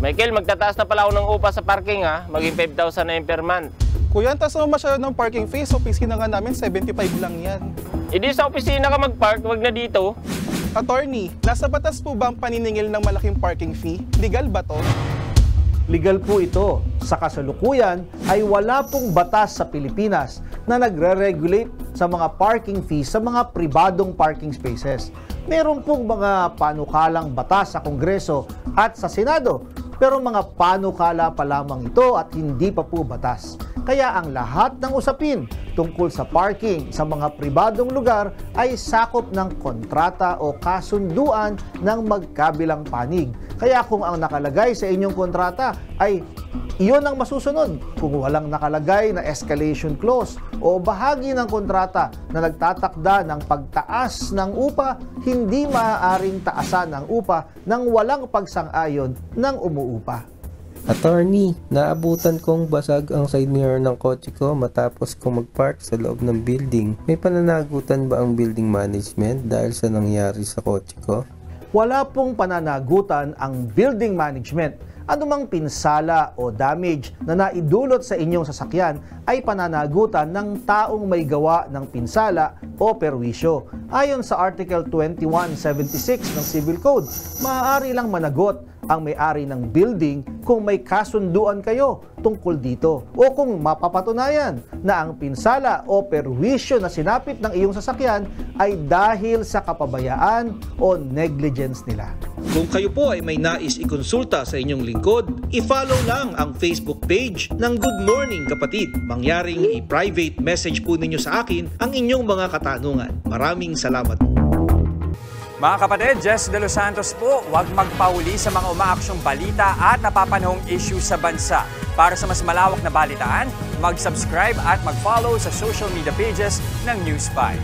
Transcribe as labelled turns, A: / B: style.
A: Michael, magtataas na pala ako ng upa sa parking ha. Maging 5,000 na yun per month.
B: Kuya, ang taas naman masyado ng parking fee. Sa opisina nga namin, 75 lang yan.
A: Hindi sa opisina ka mag-park, wag na dito.
B: Attorney, nasa batas po ba ang paniningil ng malaking parking fee? Legal ba to?
C: Legal po ito. Sa kasalukuyan ay wala pong batas sa Pilipinas na nagre-regulate sa mga parking fees sa mga pribadong parking spaces. Meron pong mga panukalang batas sa Kongreso at sa Senado, pero mga panukala pa lamang ito at hindi pa po batas. Kaya ang lahat ng usapin tungkol sa parking sa mga pribadong lugar ay sakop ng kontrata o kasunduan ng magkabilang panig. Kaya kung ang nakalagay sa inyong kontrata ay iyon ang masusunod. Kung walang nakalagay na escalation clause o bahagi ng kontrata na nagtatakda ng pagtaas ng upa, hindi maaaring taasan ang upa nang walang pagsang-ayon ng umuupa.
D: Attorney, naabutan kong basag ang side mirror ng kotse ko matapos kong mag-park sa loob ng building. May pananagutan ba ang building management dahil sa nangyari sa kotse ko?
C: Wala pong pananagutan ang building management. Anumang pinsala o damage na naidulot sa inyong sasakyan ay pananagutan ng taong may gawa ng pinsala o perwisyo. Ayon sa Article 2176 ng Civil Code, maaari lang managot ang may-ari ng building kung may kasunduan kayo tungkol dito o kung mapapatunayan na ang pinsala o perwisyo na sinapit ng iyong sasakyan ay dahil sa kapabayaan o negligence nila.
E: Kung kayo po ay may nais ikonsulta sa inyong lingkod, i-follow lang ang Facebook page ng Good Morning Kapatid. Mangyaring i-private message po ninyo sa akin ang inyong mga katanungan. Maraming salamat po.
F: Mga kapatid, Jess De Los Santos po, huwag magpahuli sa mga umaaksyong balita at napapanahong issue sa bansa. Para sa mas malawak na balitaan, mag-subscribe at mag-follow sa social media pages ng News 5.